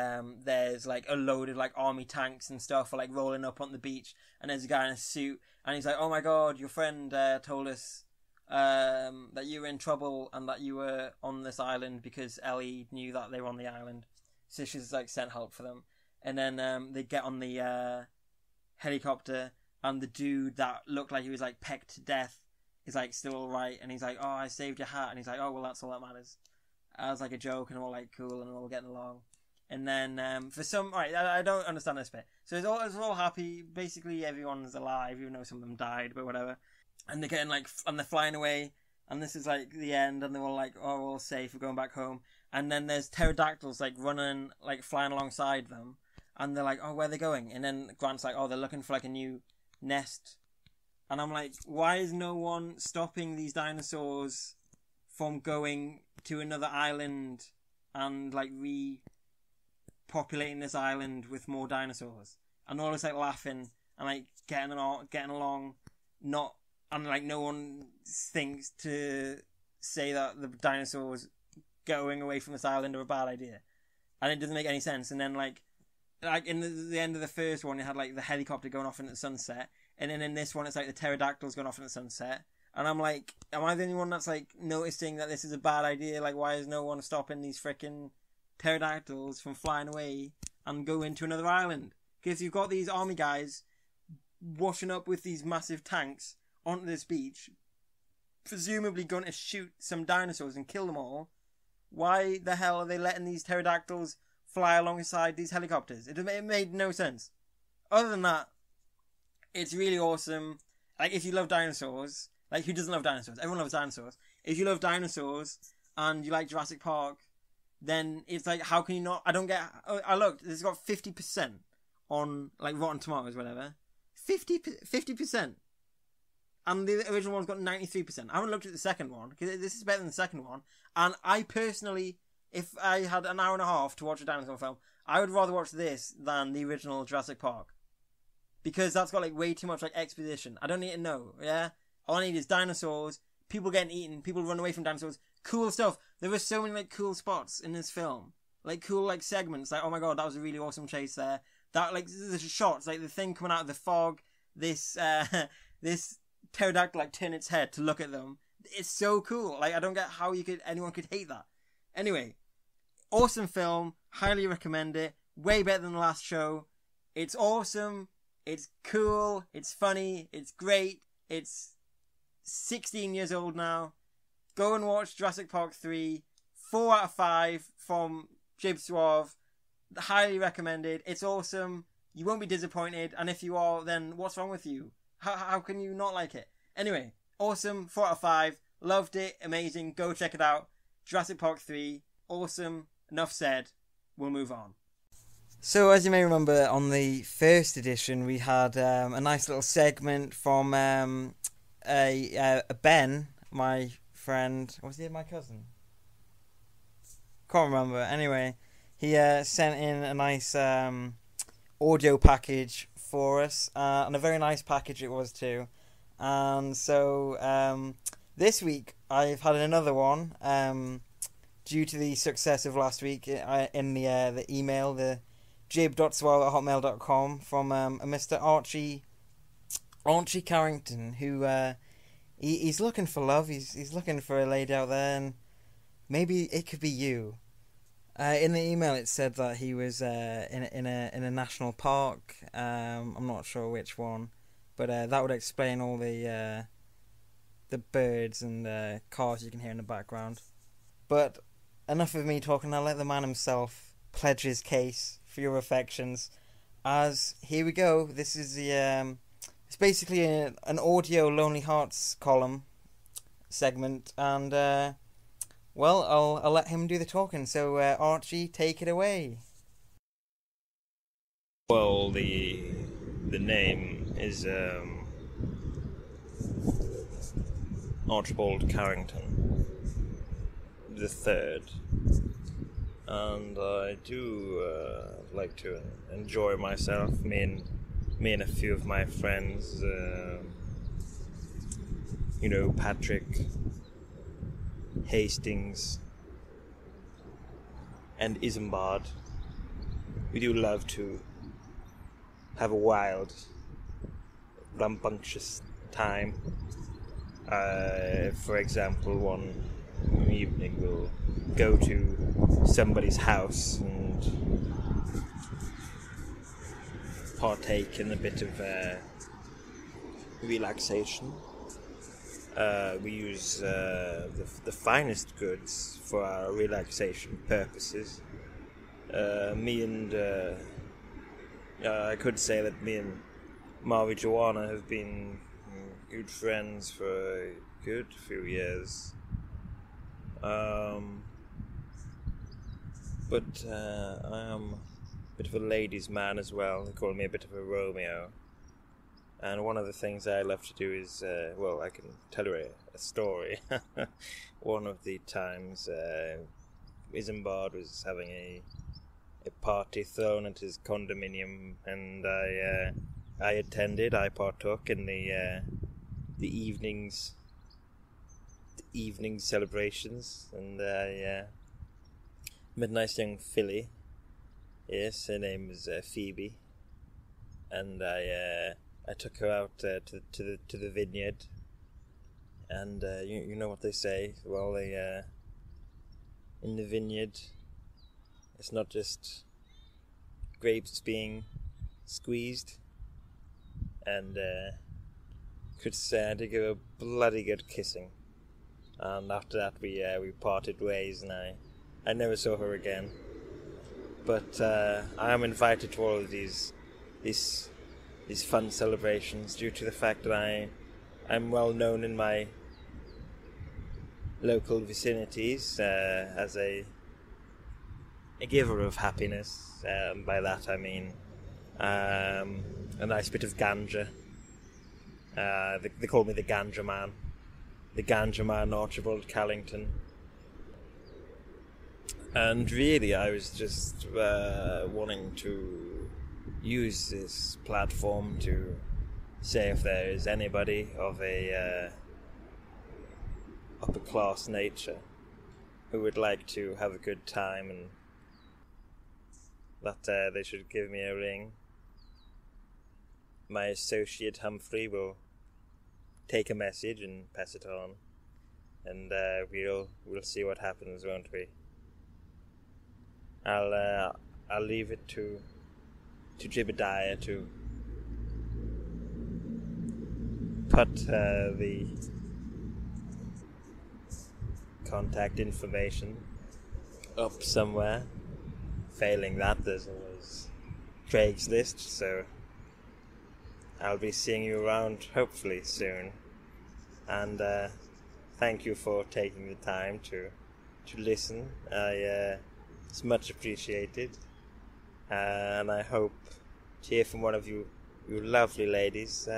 there's like a load of like army tanks and stuff are like rolling up on the beach, and there's a guy in a suit, and he's like, "Oh my god, your friend told us that you were in trouble and that you were on this island because Ellie knew that they were on the island, so she's like sent help for them." And then they get on the helicopter, and the dude that looked like he was like pecked to death is like still alright, and he's like, "Oh, I saved your hat," and he's like, "Oh well, that's all that matters." As like a joke, and all like cool, and all getting along. And then for some, right, I don't understand this bit. So it's all happy. Basically, everyone's alive, even though some of them died, but whatever. And they're getting like, and they're flying away, and this is like the end, and they're all like, "Oh, we're all safe, we're going back home." And then there's pterodactyls like running, like flying alongside them, and they're like, "Oh, where are they going?" And then Grant's like, "Oh, they're looking for like a new nest." And I'm like, why is no one stopping these dinosaurs from going to another island and like repopulating this island with more dinosaurs? And all this like laughing and like getting along, not, and like no one thinks to say that the dinosaurs going away from this island are a bad idea, and it doesn't make any sense. And then like in the end of the first one, it had like the helicopter going off into the sunset. And then in this one, it's like the pterodactyls going off in the sunset. And I'm like, am I the only one that's like noticing that this is a bad idea? Like, why is no one stopping these freaking pterodactyls from flying away and going to another island? Because you've got these army guys washing up with these massive tanks onto this beach, presumably going to shoot some dinosaurs and kill them all. Why the hell are they letting these pterodactyls fly alongside these helicopters? It made no sense. Other than that, it's really awesome. Like, if you love dinosaurs, Like, who doesn't love dinosaurs? Everyone loves dinosaurs. If you love dinosaurs and you like Jurassic Park, then it's like, how can you not? I don't get. I looked. This has got 50% on like Rotten Tomatoes, whatever. 50%. And the original one's got 93%. I haven't looked at the second one, because this is better than the second one. And I personally, if I had an hour and a half to watch a dinosaur film, I would rather watch this than the original Jurassic Park. Because that's got like way too much like exposition. I don't need to know, yeah? All I need is dinosaurs, people getting eaten, people run away from dinosaurs, cool stuff. There were so many like cool spots in this film. Like cool like segments, like, oh my god, that was a really awesome chase there. That like, the shots, like the thing coming out of the fog, this pterodactyl like turn its head to look at them. It's so cool. Like, I don't get how anyone could hate that. Anyway, awesome film, highly recommend it. Way better than the last show. It's awesome, it's cool, it's funny, it's great. It's 16 years old now. Go and watch Jurassic Park 3. 4 out of 5 from Jib Suave. Highly recommended. It's awesome. You won't be disappointed. And if you are, then what's wrong with you? How can you not like it? Anyway, awesome. 4 out of 5. Loved it. Amazing. Go check it out. Jurassic Park 3. Awesome. Enough said. We'll move on. So, as you may remember, on the first edition, we had a nice little segment from Ben, my friend. Was he my cousin? Can't remember. Anyway, he sent in a nice audio package for us, and a very nice package it was too. And so this week I've had another one due to the success of last week in the email, the jib.suave@hotmail.com from a Mr. Archie Carrington, who he's looking for love. He's looking for a lady out there, and maybe it could be you. In the email, it said that he was in a national park. I'm not sure which one, but that would explain all the birds and cars you can hear in the background. But enough of me talking. I'll let the man himself pledge his case for your affections. As here we go. This is the it's basically an audio Lonely Hearts column segment, and well, I'll let him do the talking. So Archie, take it away. Well, the name is Archibald Carrington the Third, and I do like to enjoy myself. Me and a few of my friends, Patrick, Hastings, and Isambard. We do love to have a wild, rambunctious time. For example, one evening we'll go to somebody's house and partake in a bit of relaxation. We use the finest goods for our relaxation purposes. I could say that me and Marijuana have been good friends for a good few years. But I am a bit of a ladies' man as well. They call me a bit of a Romeo. And one of the things I love to do is, I can tell you a story. One of the times, Isambard was having a party thrown at his condominium, and I attended. I partook in the evening celebrations, and I met a nice young filly. Yes, her name is Phoebe, and I took her out to the vineyard, and you know what they say. Well, in the vineyard, it's not just grapes being squeezed, and could say I did give a bloody good kissing, and after that we parted ways, and I never saw her again. But I am invited to all of these fun celebrations due to the fact that I I'm well known in my local vicinities as a giver of happiness. By that I mean a nice bit of ganja. They call me the Ganja Man. The Ganja Man, Archibald Carrington. And really, I was just wanting to use this platform to say if there is anybody of a upper class nature who would like to have a good time, and that they should give me a ring. My associate Humphrey will take a message and pass it on, and we'll see what happens, won't we? I'll leave it to Jibediah to put the contact information up somewhere. Failing that, there's always Craigslist, so I'll be seeing you around hopefully soon. And thank you for taking the time to listen. It's much appreciated, and I hope to hear from one of you lovely ladies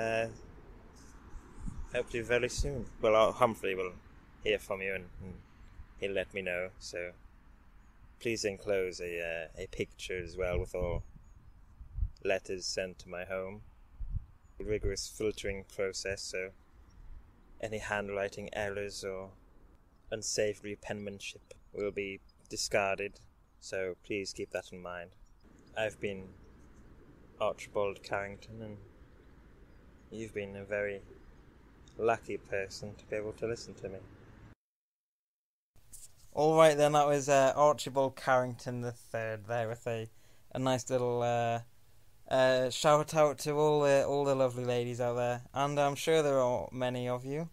hopefully very soon. Well, Humphrey will hear from you, and he'll let me know, so please enclose a picture as well with all letters sent to my home. A rigorous filtering process, so any handwriting errors or unsavory penmanship will be discarded, so please keep that in mind. I've been Archibald Carrington, and you've been a very lucky person to be able to listen to me. Alright then, that was Archibald Carrington III there with a nice little shout out to all the lovely ladies out there, and I'm sure there are many of you.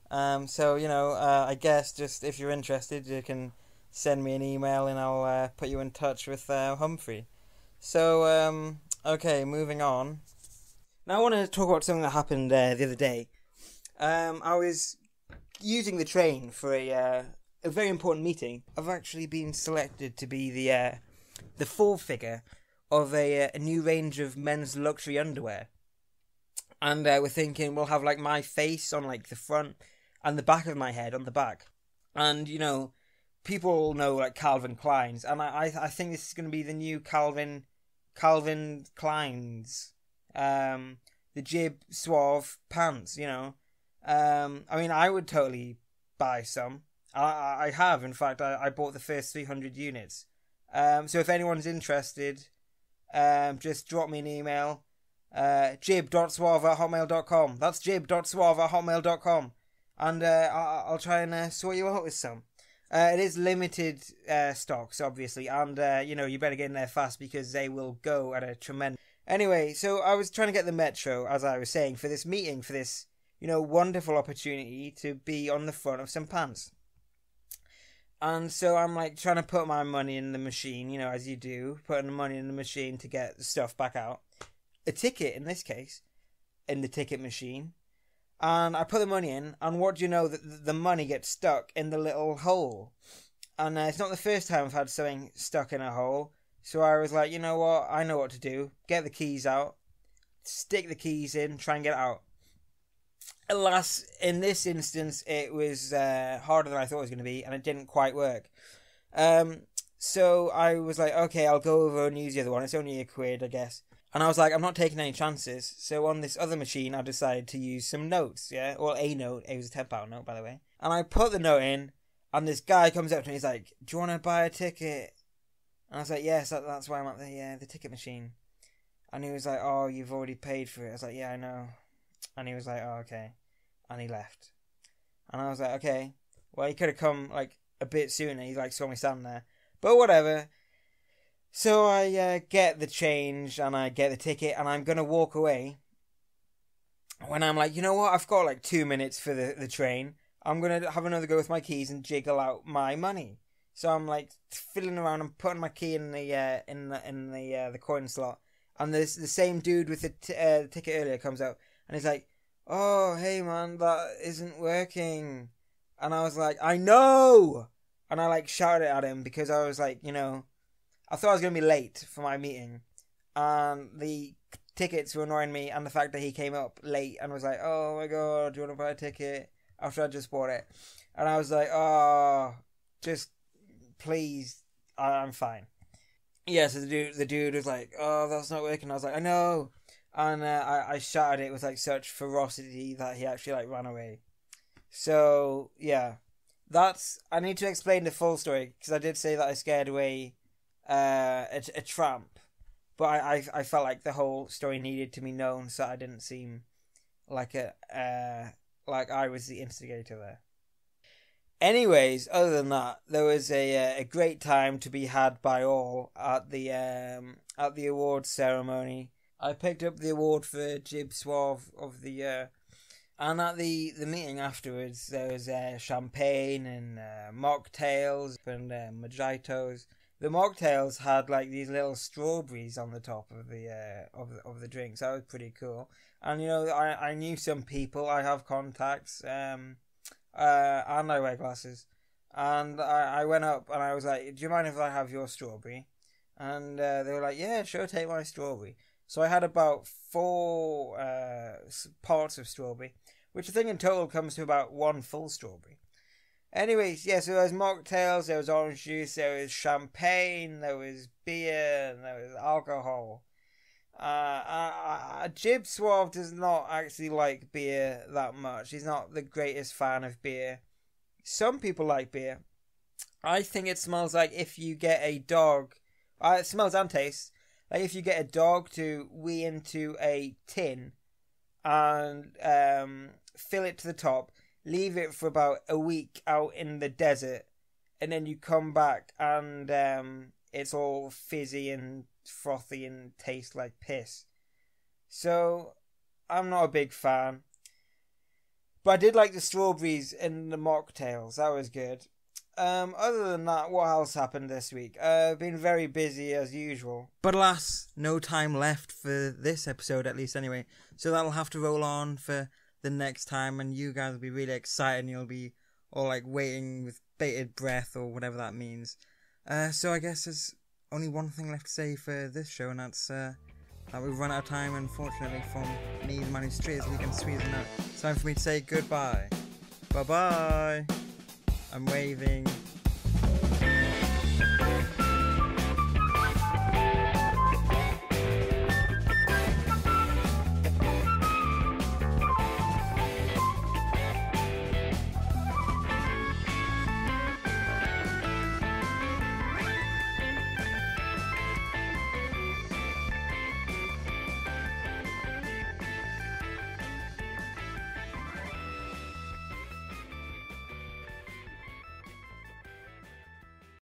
So, I guess just if you're interested, you can send me an email and I'll put you in touch with Humphrey. So, okay, moving on. Now I want to talk about something that happened the other day. I was using the train for a very important meeting. I've actually been selected to be the full figure of a new range of men's luxury underwear. And we're thinking we'll have like my face on like the front and the back of my head on the back. And, people know like Calvin Klein's, and I think this is going to be the new Calvin Klein's, the Jib Suave pants. I mean, I would totally buy some. I have, in fact, I bought the first 300 units. So if anyone's interested, just drop me an email, jib.suave@hotmail.com. That's jib.suave@hotmail.com, and I'll try and sort you out with some. It is limited stocks, obviously, and you better get in there fast because they will go at a tremendous... Anyway, so I was trying to get the metro, as I was saying, for this meeting, for this, wonderful opportunity to be on the front of some pants. And so I'm like trying to put my money in the machine, as you do, putting the money in the machine to get the stuff back out. A ticket, in this case, in the ticket machine. And I put the money in, and what do you know? The money gets stuck in the little hole. And it's not the first time I've had something stuck in a hole. So I was like, you know what? I know what to do. Get the keys out. Stick the keys in. Try and get it out. Alas, in this instance, it was harder than I thought it was going to be, and it didn't quite work. So I was like, okay, I'll go over and use the other one. It's only £1, I guess. And I was like, I'm not taking any chances. So on this other machine, I decided to use some notes, yeah? Well, a note. It was a £10 note, by the way. And I put the note in, and this guy comes up to me. He's like, do you want to buy a ticket? And I was like, yes, that's why I'm at the ticket machine. And he was like, oh, you've already paid for it. I was like, yeah, I know. And he was like, oh, okay. And he left. And I was like, okay. Well, he could have come, like, a bit sooner. He, saw me standing there. But whatever. So I get the change and I get the ticket and I'm going to walk away. When I'm like, you know what? I've got 2 minutes for the train. I'm going to have another go with my keys and jiggle out my money. So I'm fiddling around and putting my key in the coin slot. And the same dude with the ticket earlier comes out and he's like, oh, hey man, that isn't working. And I was like, I know! And I like shouted at him because I was like, I thought I was going to be late for my meeting. And the tickets were annoying me, and the fact that he came up late and was like, oh my god, do you want to buy a ticket? After I just bought it. And I was like, oh, just please, I'm fine. Yeah, so the dude was like, oh, that's not working. I was like, I know. And I shouted it with like such ferocity that he actually like ran away. So yeah, I need to explain the full story because I did say that I scared away a tramp, but I felt like the whole story needed to be known, so I didn't seem like like I was the instigator there. Anyways, other than that, there was a great time to be had by all at the awards ceremony. I picked up the award for Jib Suave of the year, and at the meeting afterwards, there was champagne and mocktails and mojitos. The mocktails had like these little strawberries on the top of the drinks. That was pretty cool. And I knew some people. I have contacts. And I wear glasses. And I went up and I was like, do you mind if I have your strawberry? And they were like, yeah, sure, take my strawberry. So I had about 4 parts of strawberry, which I think in total comes to about 1 full strawberry. Anyways, yeah, so there was mocktails, there was orange juice, there was champagne, there was beer, and there was alcohol. Jib Suave does not actually like beer that much. He's not the greatest fan of beer. Some people like beer. I think it smells like if you get a dog. It smells and tastes like if you get a dog to wee into a tin and fill it to the top, leave it for about a week out in the desert, and then you come back and it's all fizzy and frothy and tastes like piss. So I'm not a big fan, but I did like the strawberries in the mocktails. That was good. Other than that, what else happened this week? I've been very busy as usual. But alas, no time left for this episode, at least anyway. So that'll have to roll on for the next time, and you guys will be really excited, and you'll be all like waiting with bated breath or whatever that means. So I guess there's only one thing left to say for this show, and that's that we've run out of time, unfortunately, from me, the man who's straight as we can squeeze them out. It's time for me to say goodbye. Bye-bye. I'm waving.